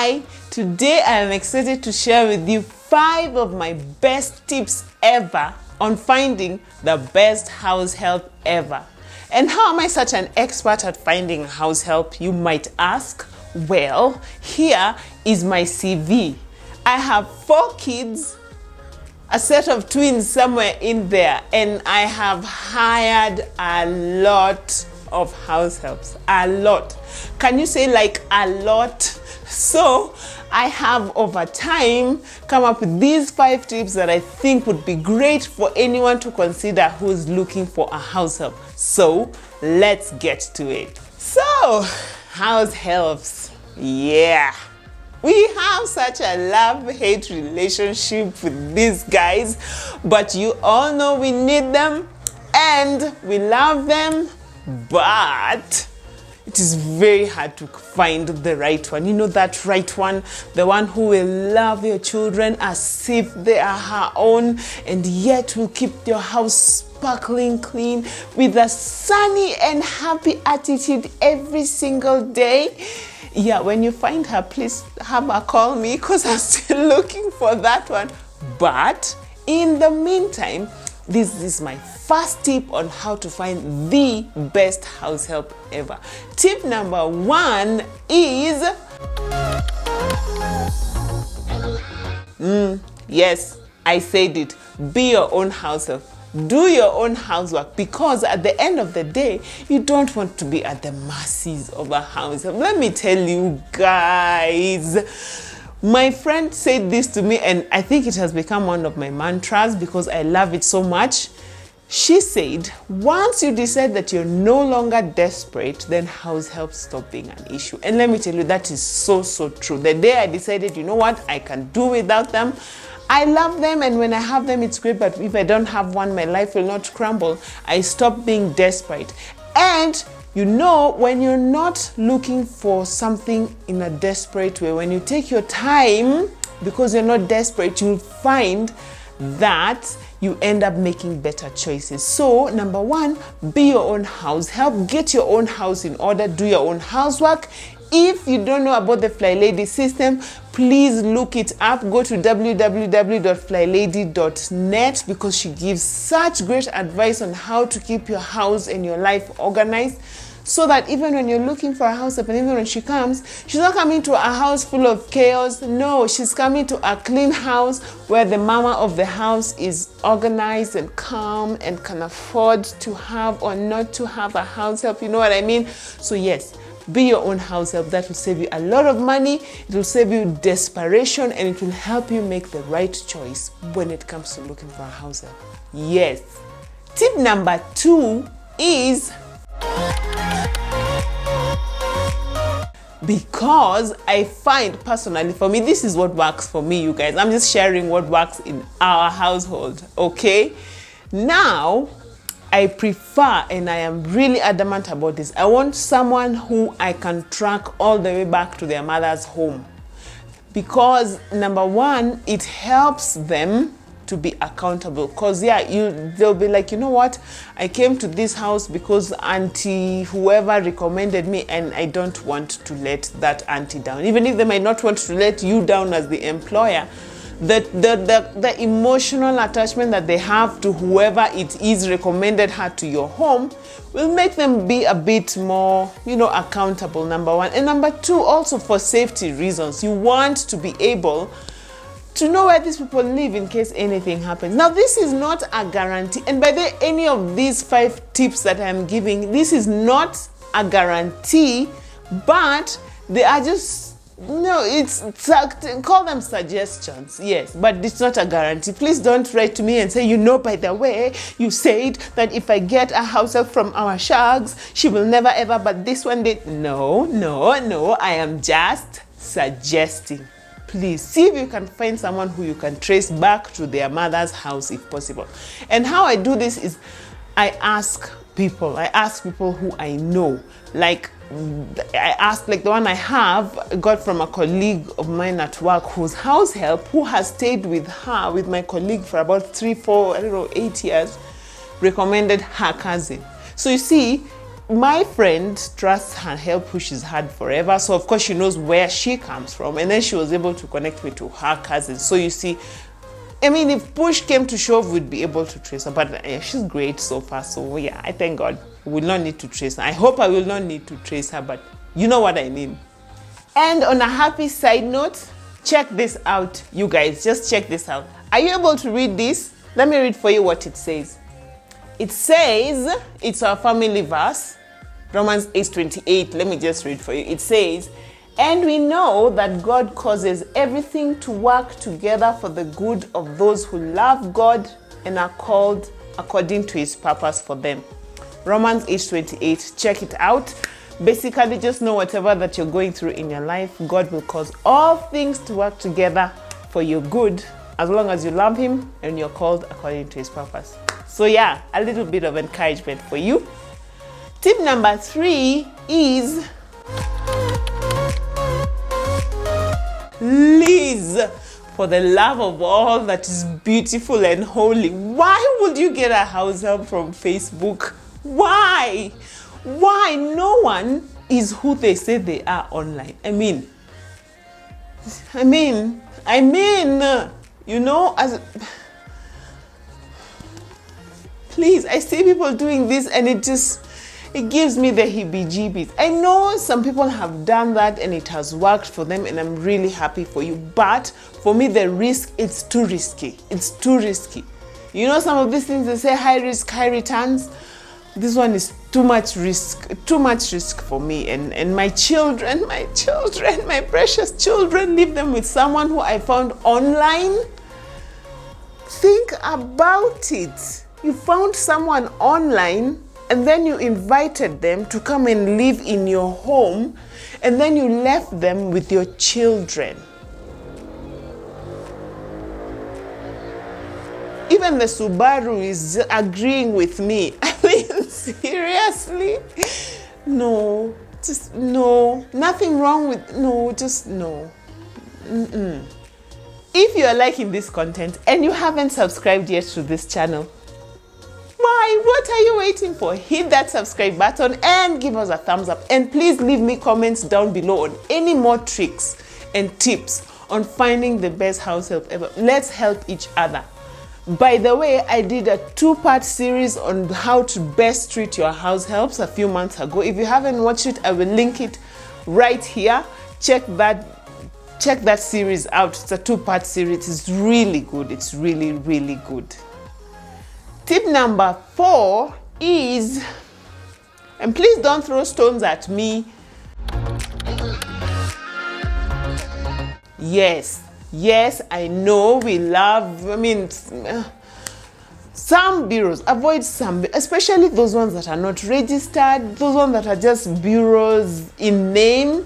Hi, today I am excited to share with you 5 of my best tips ever on finding the best house help ever. And how am I such an expert at finding house help, you might ask? Well, here is my CV. I have 4 kids, a set of twins somewhere in there, and I have hired a lot of house helps. A lot. Can you say like a lot? So I have over time come up with these 5 tips that I think would be great for anyone to consider who's looking for a house help. So let's get to it. So house helps, yeah. We have such a love-hate relationship with these guys, but you all know we need them and we love them, but it is very hard to find the right one. You know, that right one, the one who will love your children as if they are her own and yet will keep your house sparkling clean with a sunny and happy attitude every single day. Yeah, when you find her, please have her call me because I'm still looking for that one. But in the meantime, this is my first tip on how to find the best house help ever. Tip number 1 is, yes, I said it, be your own house help. Do your own housework, because at the end of the day, you don't want to be at the mercies of a house help. Let me tell you guys, my friend said this to me and I think it has become one of my mantras because I love it so much. She said, once you decide that you're no longer desperate, then house help stop being an issue. And let me tell you, that is so true. The day I decided, you know what, I can do without them. I love them, and when I have them, it's great, but if I don't have one, my life will not crumble. I stop being desperate. And you know, when you're not looking for something in a desperate way, when you take your time because you're not desperate, you'll find that you end up making better choices. So number 1, be your own house help. Get your own house in order. Do your own housework. If you don't know about the Fly Lady system, please look it up. Go to www.flylady.net because she gives such great advice on how to keep your house and your life organized, so that even when you're looking for a house help and even when she comes, she's not coming to a house full of chaos. No, she's coming to a clean house where the mama of the house is organized and calm and can afford to have or not to have a house help. You know what I mean? So yes, be your own house help. That will save you a lot of money. It will save you desperation, and it will help you make the right choice when it comes to looking for a house help. Yes. Tip number 2 is, because I find personally, for me, this is what works for me, you guys. I'm just sharing what works in our household, okay? Now, I prefer, and I am really adamant about this, I want someone who I can track all the way back to their mother's home. Because number 1, it helps them to be accountable. Because yeah, they'll be like, you know what, I came to this house because auntie whoever recommended me, and I don't want to let that auntie down. Even if they might not want to let you down as the employer, the emotional attachment that they have to whoever it is recommended her to your home will make them be a bit more, you know, accountable, number 1. And number 2, also for safety reasons, you want to be able to know where these people live in case anything happens. Now, this is not a guarantee, and by the way, any of these 5 tips that I'm giving, this is not a guarantee, but they are just, no, call them suggestions, yes, but it's not a guarantee. Please don't write to me and say, you know, by the way, you said that if I get a house help from our shags, she will never ever, but this one did. No, I am just suggesting. Please see if you can find someone who you can trace back to their mother's house if possible. And how I do this is I ask people who I know. Like I asked, like the one I got from a colleague of mine at work who's house help, who has stayed with my colleague for about 3, 4, 8 years, recommended her cousin. So you see, my friend trusts her help, who she's had forever. So of course she knows where she comes from. And then she was able to connect me to her cousins. So you see, I mean, if push came to shove, we'd be able to trace her. But yeah, she's great so far. So yeah, I thank God we will not need to trace her. I hope I will not need to trace her, but you know what I mean. And on a happy side note, check this out, you guys. Just check this out. Are you able to read this? Let me read for you what it says. It says, it's our family verse, Romans 8:28. Let me just read for you. It says, and we know that God causes everything to work together for the good of those who love God and are called according to his purpose for them. Romans 8:28. Check it out. Basically, just know whatever that you're going through in your life, God will cause all things to work together for your good, as long as you love him and you're called according to his purpose. So yeah, a little bit of encouragement for you. Tip number 3 is please, for the love of all that is beautiful and holy, why would you get a house help from Facebook? Why? Why? No one is who they say they are online. I mean, you know, please, I see people doing this and it gives me the heebie-jeebies. I know some people have done that and it has worked for them, and I'm really happy for you. But for me, the risk, it's too risky. It's too risky. You know, some of these things, they say high risk, high returns. This one is too much risk for me. And my children, my precious children, leave them with someone who I found online. Think about it. You found someone online, and then you invited them to come and live in your home, and then you left them with your children. Even the Subaru is agreeing with me. I mean, seriously? No, just no. Nothing wrong with, no, just no. If you are liking this content and you haven't subscribed yet to this channel, why? What are you waiting for? Hit that subscribe button and give us a thumbs up. And please leave me comments down below on any more tricks and tips on finding the best house help ever. Let's help each other. By the way, I did a 2-part series on how to best treat your house helps a few months ago. If you haven't watched it, I will link it right here. Check that series out. It's a 2-part series. It's really good. It's really, really good. Tip number 4 is, and please don't throw stones at me. Yes, I know we love, some bureaus. Avoid some, especially those ones that are not registered, those ones that are just bureaus in name.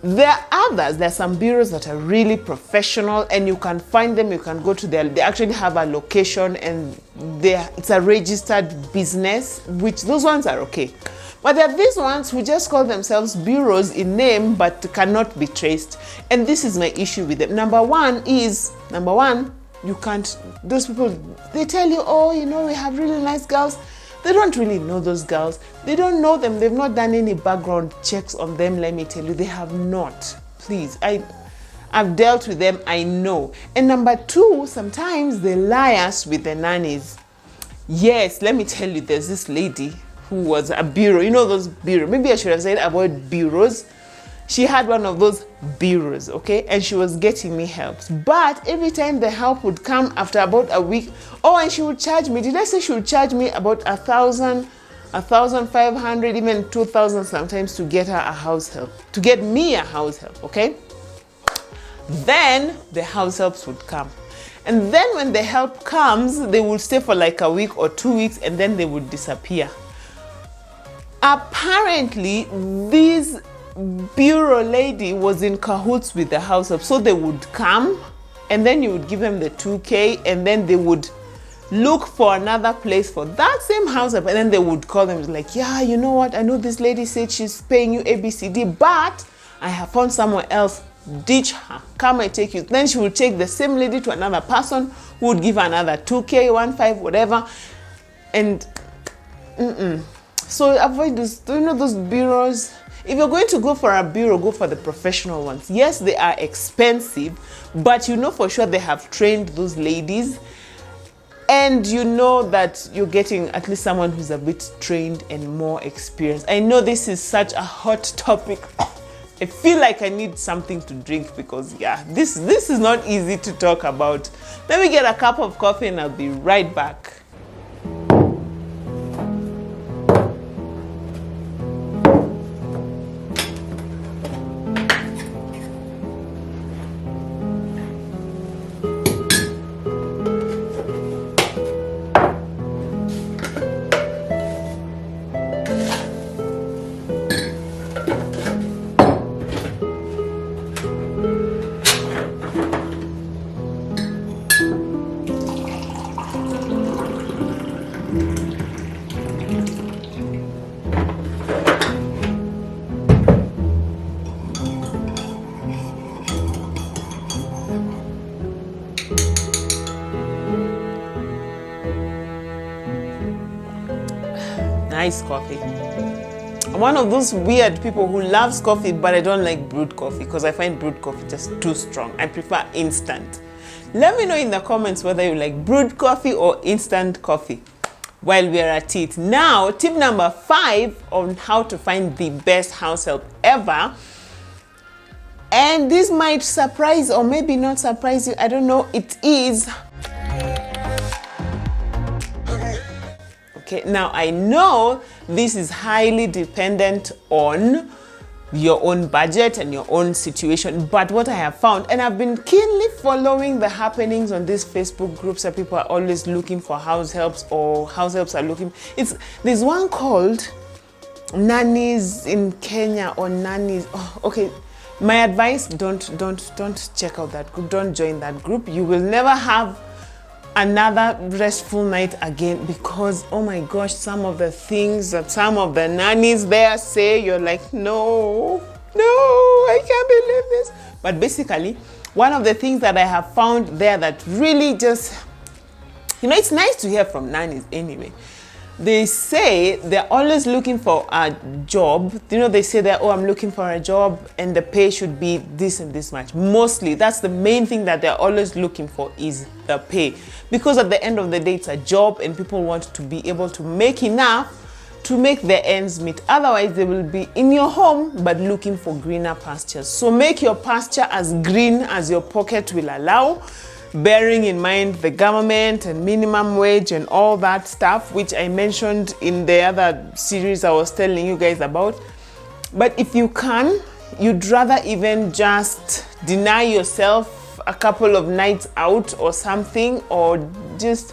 There are others. There are some bureaus that are really professional, and you can find them. You can go to them. They actually have a location, and it's a registered business, which those ones are okay. But there are these ones who just call themselves bureaus in name but cannot be traced. And this is my issue with them. Number one, you can't, those people, they tell you, oh, you know, we have really nice girls. They don't really know those girls. They don't know them. They've not done any background checks on them. Let me tell you, they have not. Please, I've dealt with them. I know. And number 2, sometimes they lie us with the nannies. Yes, let me tell you, there's this lady who was a bureau. You know those bureaus. Maybe I should have said avoid bureaus. She had one of those bureaus, okay? And she was getting me helps. But every time the help would come after about a week, and she would charge me. Did I say she would charge me about 1,000, 1,500, even 2,000 sometimes to get her a house help, to get me a house help, okay? Then the house helps would come. And then when the help comes, they would stay for like a week or 2 weeks, and then they would disappear. Apparently, this bureau lady was in cahoots with the house help. So they would come, and then you would give them the 2K, and then they would look for another place for that same house help, and then they would call them like, yeah, you know what? I know this lady said she's paying you ABCD, but I have found somewhere else. Ditch her. Come, I take you. Then she would take the same lady to another person who would give her another 2K, 1.5, whatever. And So avoid those, do you know those bureaus? If you're going to go for a bureau, go for the professional ones. Yes, they are expensive, but you know for sure they have trained those ladies, and you know that you're getting at least someone who's a bit trained and more experienced. I know this is such a hot topic. I feel like I need something to drink because yeah, this is not easy to talk about. Let me get a cup of coffee and I'll be right back. Nice coffee. I'm one of those weird people who loves coffee, but I don't like brewed coffee because I find brewed coffee just too strong. I prefer instant. Let me know in the comments whether you like brewed coffee or instant coffee while we are at it. Now, tip number 5 on how to find the best house help ever. And this might surprise or maybe not surprise you. I don't know. It is. Okay, now I know this is highly dependent on your own budget and your own situation, but what I have found, and I've been keenly following the happenings on these Facebook groups that people are always looking for house helps, or house helps are looking, there's one called Nannies in Kenya, or Nannies. Oh, okay, my advice, don't check out that group, don't join that group. You will never have another restful night again, because oh my gosh, some of the things that some of the nannies there say, you're like, no, I can't believe this. But basically, one of the things that I have found there that really just, you know, it's nice to hear from nannies anyway. They say they're always looking for a job. You know, they say that, oh, I'm looking for a job and the pay should be this and this much. Mostly, that's the main thing that they're always looking for, is the pay. Because at the end of the day, it's a job and people want to be able to make enough to make their ends meet. Otherwise, they will be in your home but looking for greener pastures. So make your pasture as green as your pocket will allow, bearing in mind the government and minimum wage and all that stuff, which I mentioned in the other series I was telling you guys about. But if you can, you'd rather even just deny yourself a couple of nights out or something, or just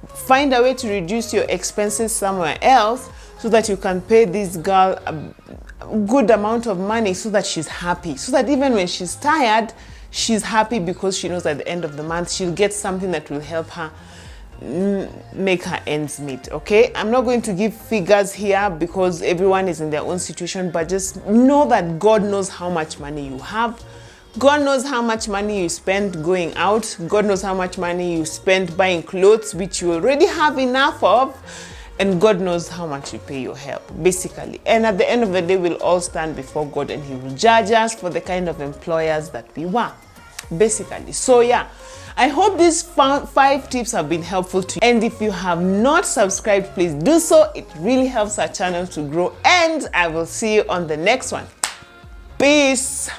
find a way to reduce your expenses somewhere else so that you can pay this girl a good amount of money so that she's happy, so that even when she's tired, she's happy, because she knows at the end of the month she'll get something that will help her make her ends meet. Okay, I'm not going to give figures here because everyone is in their own situation, but just know that God knows how much money you have. God knows how much money you spend going out. God knows how much money you spend buying clothes, which you already have enough of. And God knows how much you pay your help, basically. And at the end of the day, we'll all stand before God and He will judge us for the kind of employers that we were, basically. So yeah, I hope these 5 tips have been helpful to you. And if you have not subscribed, please do so. It really helps our channel to grow. And I will see you on the next one. Peace.